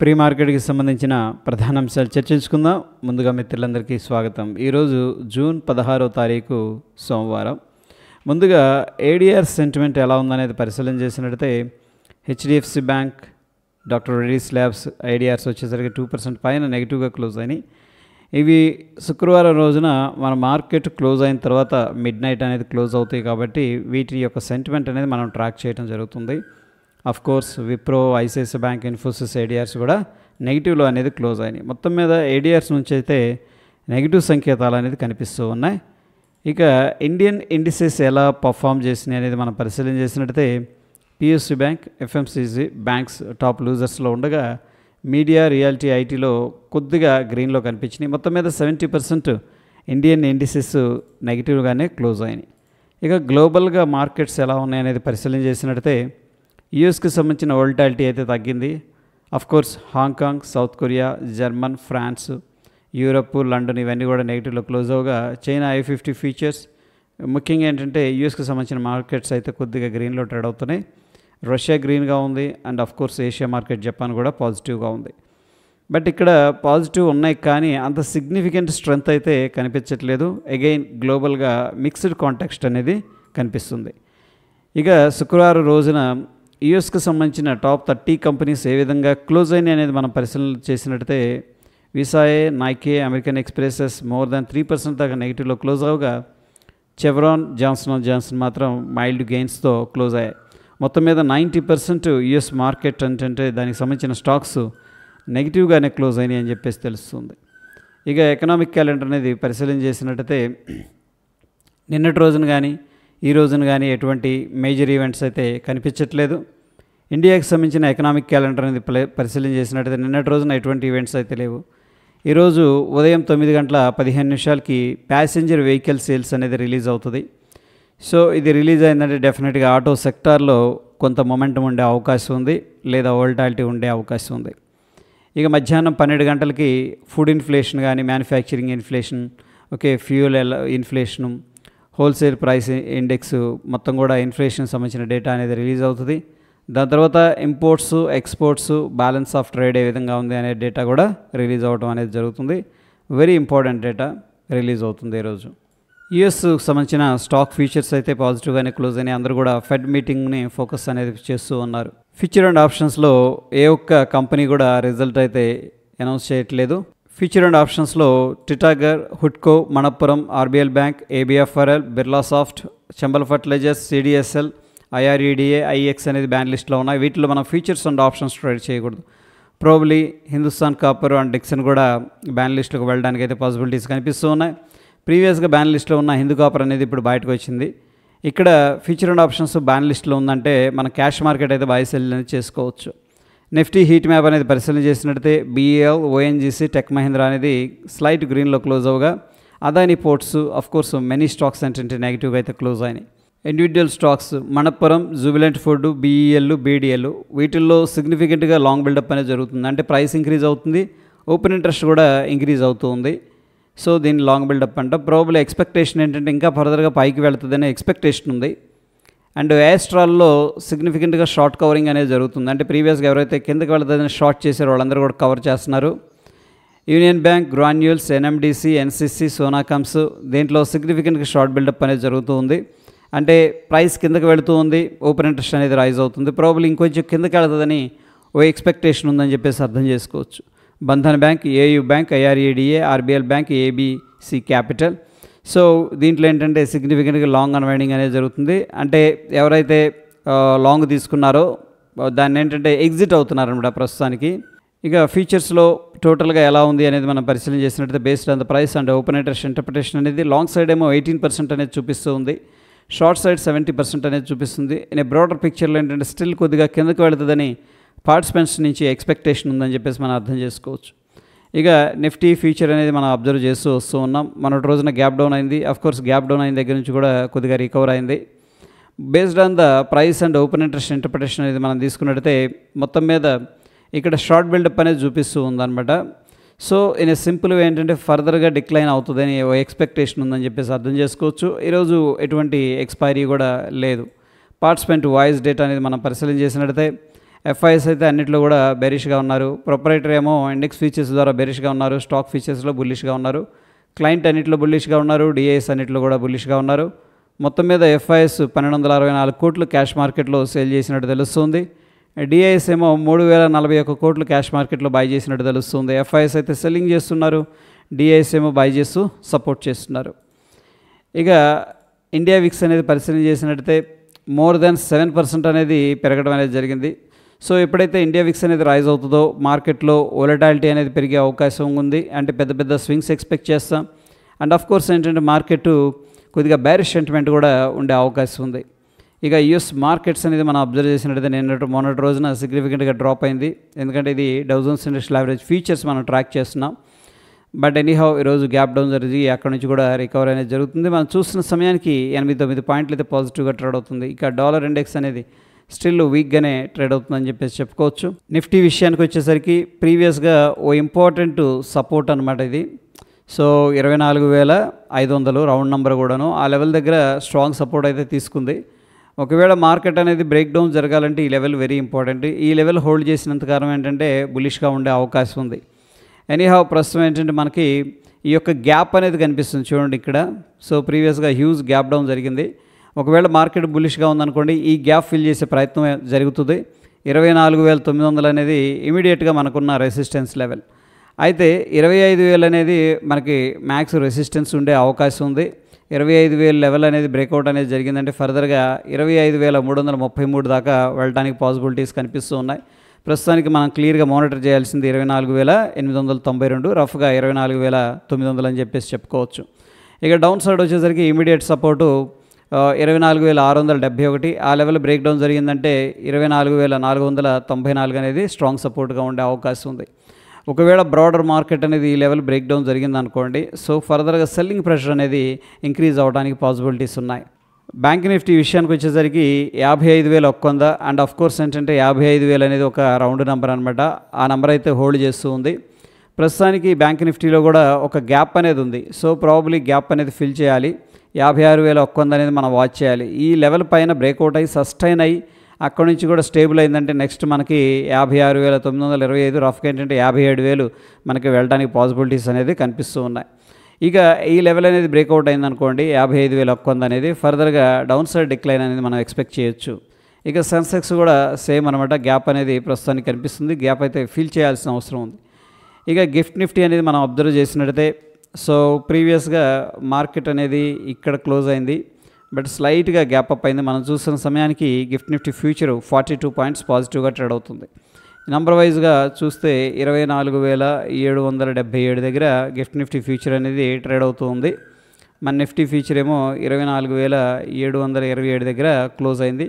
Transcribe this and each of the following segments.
Pre మార్కెట్కి సంబంధించిన ప్రధాన అంశాలు చర్చించుకుందాం. ముందుగా మిత్రులందరికీ స్వాగతం. ఈరోజు జూన్ 16వ తారీఖు సోమవారం. ముందుగా ఏడిఆర్ సెంటిమెంట్ ఎలా ఉందనేది పరిశీలన చేసినట్లయితే HDFC bank, doctor Reddy's labs IDRs వచ్చేసరికి 2% పైన నెగిటివ్గా క్లోజ్ అయినాయి. ఇవి శుక్రవారం రోజున మన మార్కెట్ క్లోజ్ అయిన తర్వాత మిడ్ నైట్ అనేది క్లోజ్ అవుతాయి కాబట్టి వీటి యొక్క సెంటిమెంట్ అనేది మనం ట్రాక్ చేయడం జరుగుతుంది. Of course Wipro, ICICI bank, Infosys ADRs కూడా నెగిటివ్లో అనేది క్లోజ్ అయినాయి. మొత్తం మీద ఏడిఆర్స్ నుంచి అయితే నెగిటివ్ సంకేతాలు అనేది కనిపిస్తూ ఉన్నాయి. ఇక ఇండియన్ ఇండిసెస్ ఎలా పర్ఫామ్ చేసినాయి అనేది మనం పరిశీలన చేసినట్టయితే PSU bank, FMCG banks top లూజర్స్లో ఉండగా మీడియా, రియాలిటీ, ఐటీలో కొద్దిగా గ్రీన్లో కనిపించినాయి. మొత్తం మీద 70% ఇండియన్ ఇండిసెస్ నెగిటివ్గానే క్లోజ్ అయినాయి. ఇక గ్లోబల్గా మార్కెట్స్ ఎలా ఉన్నాయనేది పరిశీలన చేసినట్టయితే యూఎస్కి సంబంధించిన వోల్టాలిటీ అయితే తగ్గింది. Course Hong Kong, south Korea, German, France, Europe, London ఇవన్నీ కూడా నెగిటివ్లో క్లోజ్ అవగా చైనా I50 ఫీచర్స్ ముఖ్యంగా ఏంటంటే యూఎస్కి సంబంధించిన మార్కెట్స్ అయితే కొద్దిగా గ్రీన్లో ట్రేడ్ అవుతున్నాయి. రష్యా గ్రీన్గా ఉంది and course Asia market, Japan కూడా పాజిటివ్గా ఉంది. బట్ ఇక్కడ పాజిటివ్ ఉన్నాయి కానీ అంత సిగ్నిఫికెంట్ స్ట్రెంగ్త్ అయితే కనిపించట్లేదు. అగైన్ గ్లోబల్గా మిక్స్డ్ కాంటెక్స్ట్ అనేది కనిపిస్తుంది. ఇక శుక్రవారం రోజున యూఎస్కి సంబంధించిన టాప్ 30 కంపెనీస్ ఏ విధంగా క్లోజ్ అయినాయి అనేది మనం పరిశీలన చేసినట్టయితే విసాయే, Nike, American expresses more than 3% దాకా నెగిటివ్లో క్లోజ్ అవగా చెవ్రాన్, జాన్సన్ మాత్రం మైల్డ్ గెయిన్స్తో క్లోజ్ అయ్యాయి. మొత్తం మీద 90% యూఎస్ మార్కెట్ అంటే దానికి సంబంధించిన స్టాక్స్ నెగిటివ్గానే క్లోజ్ అయినాయి అని చెప్పేసి తెలుస్తుంది. ఇక ఎకనామిక్ క్యాలెండర్ అనేది పరిశీలన చేసినట్టయితే నిన్నటి రోజున కానీ ఈ రోజున కానీ ఎటువంటి మేజర్ ఈవెంట్స్ అయితే కనిపించట్లేదు. ఇండియాకి సంబంధించిన ఎకనామిక్ క్యాలెండర్ అనేది పరిశీలన చేసినట్టయితే నిన్నటి రోజున ఎటువంటి ఈవెంట్స్ అయితే లేవు. ఈరోజు ఉదయం 9:15 ప్యాసింజర్ వెహికల్ సేల్స్ అనేది రిలీజ్ అవుతుంది. సో ఇది రిలీజ్ అయిందంటే డెఫినెట్గా ఆటో సెక్టార్లో కొంత మొమెంటం ఉండే అవకాశం ఉంది, లేదా వోల్టాలిటీ ఉండే అవకాశం ఉంది. ఇక మధ్యాహ్నం 12 గంటలకి ఫుడ్ ఇన్ఫ్లేషన్ కానీ, manufacturing inflation, fuel inflation, wholesale price index మొత్తం కూడా ఇన్ఫ్లేషన్ సంబంధించిన డేటా అనేది రిలీజ్ అవుతుంది. దాని తర్వాత imports, exports, balance of trade ఏ విధంగా ఉంది అనే డేటా కూడా రిలీజ్ అవ్వడం అనేది జరుగుతుంది. వెరీ ఇంపార్టెంట్ డేటా రిలీజ్ అవుతుంది ఈరోజు. యూఎస్ సంబంధించిన స్టాక్ ఫీచర్స్ అయితే పాజిటివ్గానే క్లోజ్ అయినాయి. అందరూ కూడా ఫెడ్ మీటింగ్ని ఫోకస్ అనేది చేస్తూ ఉన్నారు. ఫ్యూచర్ అండ్ ఆప్షన్స్లో ఏ ఒక్క కంపెనీ కూడా రిజల్ట్ అయితే అనౌన్స్ చేయట్లేదు. ఫ్యూచర్ అండ్ ఆప్షన్స్లో టిటాగర్, హుడ్కో, Manappuram, RBL bank, ABFRL, Birla soft, Chambal fertilizers, CDSL, IREDA, IEX అనేది బ్యాన్ లిస్ట్లో ఉన్నాయి. వీటిలో మనం ఫ్యూచర్స్ అండ్ ఆప్షన్స్ ట్రేడ్ చేయకూడదు. Probably Hindustan copper and Dixon కూడా బ్యాన్ లిస్టులకు వెళ్ళడానికి అయితే పాసిబిలిటీస్ కనిపిస్తూ ఉన్నాయి. ప్రీవియస్గా బ్యాన్ లిస్ట్లో ఉన్న హిందూ కాపర్ అనేది ఇప్పుడు బయటకు వచ్చింది. ఇక్కడ ఫ్యూచర్ అండ్ ఆప్షన్స్ బ్యాన్ లిస్ట్లో ఉందంటే మన క్యాష్ మార్కెట్ అయితే బై సెల్ అనేది చేసుకోవచ్చు. నిఫ్టీ హీట్ మ్యాప్ అనేది పరిశీలన చేసినట్టయితే BEL, ONGC, టెక్ మహీంద్రా అనేది స్లైట్ గ్రీన్లో క్లోజ్ అవగా Adani ports course many stocks అంటే నెగిటివ్గా అయితే క్లోజ్ అయినాయి. Individual stocks Manappuram, Jubilant food, BEL, BDL వీటిల్లో సిగ్నిఫికెంట్గా లాంగ్ బిల్డప్ అనేది జరుగుతుంది. అంటే ప్రైస్ ఇంక్రీజ్ అవుతుంది, ఓపెన్ ఇంట్రెస్ట్ కూడా ఇంక్రీజ్ అవుతూ ఉంది. సో దీన్ని లాంగ్ బిల్డప్ అంట. ప్రాబబ్లీ ఎక్స్పెక్టేషన్ ఏంటంటే ఇంకా ఫర్దర్గా పైకి వెళుతుందనే ఎక్స్పెక్టేషన్ ఉంది. అండ్ యాస్ట్రాల్లో సిగ్నిఫికెంట్గా షార్ట్ కవరింగ్ అనేది జరుగుతుంది. అంటే ప్రీవియస్గా ఎవరైతే కిందకి వెళ్తుందని షార్ట్ చేశారో వాళ్ళందరూ కూడా కవర్ చేస్తున్నారు. Union bank, granules, NMDC, NCC, సోనాకమ్స్ దీంట్లో సిగ్నిఫికెంట్గా షార్ట్ బిల్డప్ అనేది జరుగుతూ ఉంది. అంటే ప్రైస్ కిందకి వెళుతూ ఉంది, ఓపెన్ ఇంట్రెస్ట్ అనేది రైజ్ అవుతుంది. ప్రాబ్లీ ఇంకొంచెం కిందకి వెళ్తుందని ఎక్స్పెక్టేషన్ ఉందని చెప్పేసి అర్థం చేసుకోవచ్చు. Bandhan bank, AU bank, IREDA, RBL bank, ABC capital. So దీంట్లో ఏంటంటే సిగ్నిఫికెంట్గా లాంగ్ అన్వైండింగ్ అనేది జరుగుతుంది. అంటే ఎవరైతే లాంగ్ తీసుకున్నారో దాన్ని ఏంటంటే ఎగ్జిట్ అవుతున్నారనమాట ప్రస్తుతానికి. ఇక ఫీచర్స్లో టోటల్గా ఎలా ఉంది అనేది మనం పరిశీలన చేసినట్టయితే based on the price and open interest interpretation అనేది లాంగ్ సైడ్ ఏమో 18% అనేది చూపిస్తూ ఉంది, షార్ట్ సైడ్ 70% అనేది చూపిస్తుంది. ఇన్ బ్రాడర్ పిక్చర్లో ఏంటంటే స్టిల్ కొద్దిగా కిందకు వెళుతుందని పార్టిసిపెంట్స్ నుంచి ఎక్స్పెక్టేషన్ ఉందని చెప్పేసి మనం అర్థం చేసుకోవచ్చు. ఇక నిఫ్టీ ఫ్యూచర్ అనేది మనం అబ్జర్వ్ చేస్తూ వస్తూ ఉన్నాం. మొన్నటి రోజున గ్యాప్ డౌన్ అయింది. కోర్స్ గ్యాప్ డౌన్ అయిన దగ్గర నుంచి కూడా కొద్దిగా రికవర్ అయింది. Based on the price and open interest interpretation అనేది మనం తీసుకున్నట్టయితే మొత్తం మీద ఇక్కడ షార్ట్ బిల్డప్ అనేది చూపిస్తూ ఉందన్నమాట. సో ఇన్ ఏ సింపుల్ ఏంటంటే ఫర్దర్గా డిక్లైన్ అవుతుందని ఎక్స్పెక్టేషన్ ఉందని చెప్పేసి అర్థం చేసుకోవచ్చు. ఈరోజు ఎటువంటి ఎక్స్పైరీ కూడా లేదు. పార్టిసిపెంట్ వాయిస్ డేటా అనేది మనం పరిశీలన చేసినట్టయితే ఎఫ్ఐఎస్ అయితే అన్నింటిలో కూడా బెరిష్గా ఉన్నారు. ప్రొపరేటర్ ఏమో ఇండెక్స్ ఫీచర్స్ ద్వారా బెరిష్గా ఉన్నారు, స్టాక్ ఫీచర్స్లో బుల్లిష్గా ఉన్నారు. క్లయింట్ అన్నింటిలో బుల్లిష్గా ఉన్నారు, డిఐఎస్ అన్నింటిలో కూడా బుల్లిష్గా ఉన్నారు. మొత్తం మీద ఎఫ్ఐఎస్ 1264 కోట్లు క్యాష్ మార్కెట్లో సేల్ చేసినట్టు తెలుస్తుంది. డిఐఎస్ ఏమో 3041 కోట్లు క్యాష్ మార్కెట్లో బై చేసినట్టు తెలుస్తుంది. ఎఫ్ఐఎస్ అయితే సెల్లింగ్ చేస్తున్నారు, డిఐఎస్ ఏమో బై చేస్తూ సపోర్ట్ చేస్తున్నారు. ఇక ఇండియా విక్స్ అనేది పరిశీలన చేసినట్టయితే మోర్ దాన్ 7% అనేది పెరగడం అనేది జరిగింది. సో ఎప్పుడైతే ఇండియా విక్స్ అనేది రైజ్ అవుతుందో మార్కెట్లో వోలటాలిటీ అనేది పెరిగే అవకాశం ఉంది. అంటే పెద్ద పెద్ద స్వింగ్స్ ఎక్స్పెక్ట్ చేస్తాం. అండ్ ఆఫ్ కోర్స్ ఏంటంటే మార్కెట్ కొద్దిగా బ్యారిష్ సెంటిమెంట్ కూడా ఉండే అవకాశం ఉంది. ఇక యూఎస్ మార్కెట్స్ అనేది మనం అబ్జర్వ్ చేసినట్టయితే మొన్నటి రోజున సిగ్నిఫికెంట్గా డ్రాప్ అయింది. ఎందుకంటే ఇది Dow Jones industrial average futures మనం ట్రాక్ చేస్తున్నాం. బట్ ఎనీహౌ ఈరోజు గ్యాప్ డౌన్ జరిగి అక్కడ నుంచి కూడా రికవర్ అనేది జరుగుతుంది. మనం చూస్తున్న సమయానికి 89 పాయింట్లు అయితే పాజిటివ్గా ట్రేడ్ అవుతుంది. ఇక డాలర్ ఇండెక్స్ అనేది స్టిల్ వీక్గానే ట్రేడ్ అవుతుందని చెప్పేసి చెప్పుకోవచ్చు. నిఫ్టీ విషయానికి వచ్చేసరికి ప్రీవియస్గా ఓ ఇంపార్టెంట్ సపోర్ట్ అనమాట ఇది. సో 24,500 రౌండ్ నెంబర్ కూడాను ఆ లెవెల్ దగ్గర స్ట్రాంగ్ సపోర్ట్ అయితే తీసుకుంది. ఒకవేళ మార్కెట్ అనేది బ్రేక్ డౌన్ జరగాలంటే ఈ లెవెల్ వెరీ ఇంపార్టెంట్. ఈ లెవెల్ హోల్డ్ చేసినంత కారణం ఏంటంటే బులిష్గా ఉండే అవకాశం ఉంది. ఎనీహౌ ప్రస్తుతం ఏంటంటే మనకి ఈ యొక్క గ్యాప్ అనేది కనిపిస్తుంది చూడండి ఇక్కడ. సో ప్రీవియస్గా హ్యూజ్ గ్యాప్ డౌన్ జరిగింది. ఒకవేళ మార్కెట్ బులిష్గా ఉందనుకోండి ఈ గ్యాప్ ఫిల్ చేసే ప్రయత్నం జరుగుతుంది. 24,900 అనేది ఇమీడియట్గా మనకున్న రెసిస్టెన్స్ లెవెల్. అయితే 25,000 అనేది మనకి మ్యాక్స్ రెసిస్టెన్స్ ఉండే అవకాశం ఉంది. 25,000 లెవెల్ అనేది బ్రేక్అవుట్ అనేది జరిగిందంటే ఫర్దర్గా 25,333 దాకా వెళ్ళడానికి పాసిబిలిటీస్ కనిపిస్తూ ఉన్నాయి. ప్రస్తుతానికి మనం క్లియర్గా మానిటర్ చేయాల్సింది 24,892, రఫ్గా 24,900 అని చెప్పేసి చెప్పుకోవచ్చు. ఇక డౌన్ సైడ్ వచ్చేసరికి ఇమీడియట్ సపోర్టు 24,671 ఆ లెవెల్ బ్రేక్ డౌన్ జరిగిందంటే 24,494 అనేది స్ట్రాంగ్ సపోర్ట్గా ఉండే అవకాశం ఉంది. ఒకవేళ బ్రాడర్ మార్కెట్ అనేది ఈ లెవెల్ బ్రేక్ డౌన్ జరిగిందనుకోండి సో ఫర్దర్గా సెల్లింగ్ ప్రెషర్ అనేది ఇంక్రీజ్ అవ్వడానికి పాసిబిలిటీస్ ఉన్నాయి. బ్యాంక్ నిఫ్టీ విషయానికి వచ్చేసరికి 55,100 అండ్ ఆఫ్ కోర్స్ ఏంటంటే 55,000 అనేది ఒక రౌండ్ నెంబర్ అనమాట. ఆ నెంబర్ అయితే హోల్డ్ చేస్తూ ఉంది. ప్రస్తుతానికి బ్యాంక్ నిఫ్టీలో కూడా ఒక గ్యాప్ అనేది ఉంది. సో ప్రాబబ్లీ గ్యాప్ అనేది ఫిల్ చేయాలి. 56,100 అనేది మనం వాచ్ చేయాలి. ఈ లెవెల్ పైన బ్రేక్అవుట్ అయ్యి సస్టైన్ అయ్యి అక్కడ నుంచి కూడా స్టేబుల్ అయిందంటే నెక్స్ట్ మనకి 56,925 రఫ్గా ఏంటంటే 57,000 మనకి వెళ్ళడానికి పాసిబిలిటీస్ అనేది కనిపిస్తూ ఉన్నాయి. ఇక ఈ లెవెల్ అనేది బ్రేక్అవుట్ అయిందనుకోండి 55,100 అనేది ఫర్దర్గా డౌన్ సైడ్ డిక్లైన్ అనేది మనం ఎక్స్పెక్ట్ చేయొచ్చు. ఇక సెన్సెక్స్ కూడా సేమ్ అనమాట. గ్యాప్ అనేది ప్రస్తుతానికి కనిపిస్తుంది. గ్యాప్ అయితే ఫిల్ చేయాల్సిన అవసరం ఉంది. ఇక గిఫ్ట్ నిఫ్టీ అనేది మనం అబ్జర్వ్ చేసినట్టయితే సో ప్రీవియస్గా మార్కెట్ అనేది ఇక్కడ క్లోజ్ అయింది. బట్ స్లైట్గా గ్యాప్ అప్ అయింది. మనం చూస్తున్న సమయానికి గిఫ్ట్ నిఫ్టీ ఫ్యూచర్ 42 పాయింట్స్ పాజిటివ్గా ట్రేడ్ అవుతుంది. నెంబర్ వైజ్గా చూస్తే 24,777 దగ్గర గిఫ్ట్ నిఫ్టీ ఫ్యూచర్ అనేది ట్రేడ్ అవుతుంది. మన నిఫ్టీ ఫ్యూచర్ ఏమో 24,727 దగ్గర క్లోజ్ అయింది.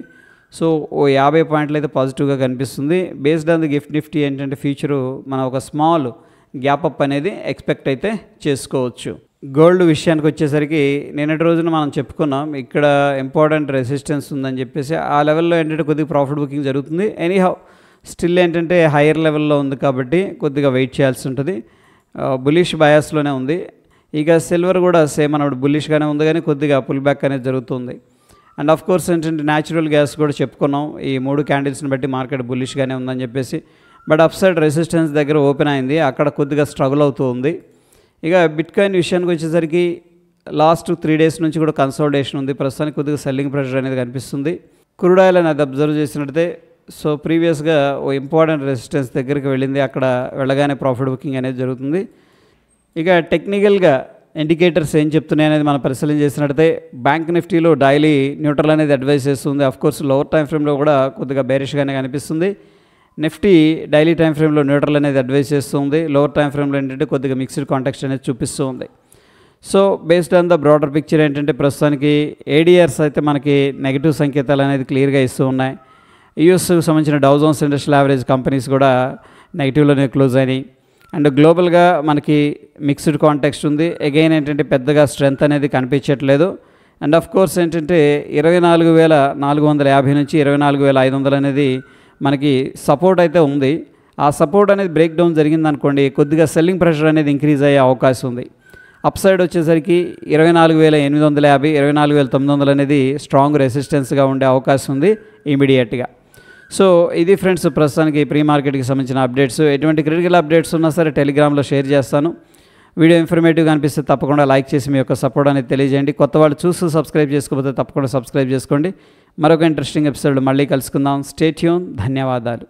సో ఓ 50 పాయింట్లు అయితే పాజిటివ్గా కనిపిస్తుంది. Based on the gift Nifty ఏంటంటే ఫ్యూచరు మనం ఒక స్మాల్ గ్యాప్ అప్ అనేది ఎక్స్పెక్ట్ అయితే చేసుకోవచ్చు. గోల్డ్ విషయానికి వచ్చేసరికి నిన్నటి రోజున మనం చెప్పుకున్నాం ఇక్కడ ఇంపార్టెంట్ రెసిస్టెన్స్ ఉందని చెప్పేసి ఆ లెవెల్లో ఏంటంటే కొద్దిగా ప్రాఫిట్ బుకింగ్ జరుగుతుంది. ఎనీహౌ స్టిల్ ఏంటంటే హైయర్ లెవెల్లో ఉంది కాబట్టి కొద్దిగా వెయిట్ చేయాల్సి ఉంటుంది. బులిష్ బయాస్లోనే ఉంది. ఇక సిల్వర్ కూడా సేమ్ అన్నప్పుడు బులిష్గానే ఉంది కానీ కొద్దిగా పుల్ బ్యాక్ అనేది జరుగుతుంది. అండ్ ఆఫ్ కోర్స్ ఏంటంటే న్యాచురల్ గ్యాస్ కూడా చెప్పుకున్నాం. ఈ 3 క్యాండిల్స్ని బట్టి మార్కెట్ బులిష్గానే ఉందని చెప్పేసి. బట్ అప్ సైడ్ రెసిస్టెన్స్ దగ్గర ఓపెన్ అయింది. అక్కడ కొద్దిగా స్ట్రగుల్ అవుతూ ఉంది. ఇక బిట్కాయిన్ విషయానికి వచ్చేసరికి లాస్ట్ 3 డేస్ నుంచి కూడా కన్సోలిడేషన్ ఉంది. ప్రస్తుతానికి కొద్దిగా సెల్లింగ్ ప్రెషర్ అనేది కనిపిస్తుంది. క్రూడ్ ఆయిల్ అనేది అబ్జర్వ్ చేసినట్టయితే సో ప్రీవియస్గా ఓ ఇంపార్టెంట్ రెసిస్టెన్స్ దగ్గరికి వెళ్ళింది. అక్కడ వెళ్ళగానే ప్రాఫిట్ బుకింగ్ అనేది జరుగుతుంది. ఇక టెక్నికల్గా ఇండికేటర్స్ ఏం చెప్తున్నాయి అనేది మనం పరిశీలన చేసినట్టయితే బ్యాంక్ నిఫ్టీలో డైలీ న్యూట్రల్ అనేది అడ్వైస్ చేస్తుంది. అఫ్కోర్స్ లోవర్ టైం ఫ్రేమ్లో కూడా కొద్దిగా బేరిష్గానే కనిపిస్తుంది. నిఫ్టీ డైలీ టైం ఫ్రేమ్లో న్యూట్రల్ అనేది అడ్వైస్ చేస్తుంది. లోవర్ టైం ఫ్రేమ్లో ఏంటంటే కొద్దిగా మిక్స్డ్ కాంటెక్స్ట్ అనేది చూపిస్తూ ఉంది. So based on the broader picture ఏంటంటే ప్రస్తుతానికి ఏడిఆర్స్ అయితే మనకి నెగిటివ్ సంకేతాలు అనేది క్లియర్గా ఇస్తూ ఉన్నాయి. యూఎస్కి సంబంధించిన Dow Jones industrial average companies కూడా నెగిటివ్లోనే క్లోజ్ అయినాయి. అండ్ గ్లోబల్గా మనకి మిక్స్డ్ కాంటెక్స్ట్ ఉంది. అగైన్ ఏంటంటే పెద్దగా స్ట్రెంత్ అనేది కనిపించట్లేదు. అండ్ ఆఫ్ కోర్స్ ఏంటంటే 24,450 నుంచి 24,500 అనేది మనకి సపోర్ట్ అయితే ఉంది. ఆ సపోర్ట్ అనేది బ్రేక్ డౌన్ జరిగిందనుకోండి కొద్దిగా సెల్లింగ్ ప్రెషర్ అనేది ఇంక్రీజ్ అయ్యే అవకాశం ఉంది. అప్ సైడ్ వచ్చేసరికి 24,850, 24,900 అనేది స్ట్రాంగ్ రెసిస్టెన్స్గా ఉండే అవకాశం ఉంది ఇమీడియట్గా. సో ఇది ఫ్రెండ్స్ ప్రస్తుతానికి ప్రీ మార్కెట్కి సంబంధించిన అప్డేట్స్. ఎటువంటి క్రిటికల్ అప్డేట్స్ ఉన్నా సరే టెలిగ్రామ్లో షేర్ చేస్తాను. వీడియో ఇన్ఫర్మేటివ్గా అనిపిస్తే తప్పకుండా లైక్ చేసి మీ యొక్క సపోర్ట్ అనేది తెలియజేయండి. కొత్త వాళ్ళు చూస్తూ సబ్స్క్రైబ్ చేసుకోకపోతే తప్పకుండా సబ్స్క్రైబ్ చేసుకోండి. మరొక ఇంట్రెస్టింగ్ ఎపిసోడ్ మళ్ళీ కలుసుకుందాం. Stay tune. ధన్యవాదాలు.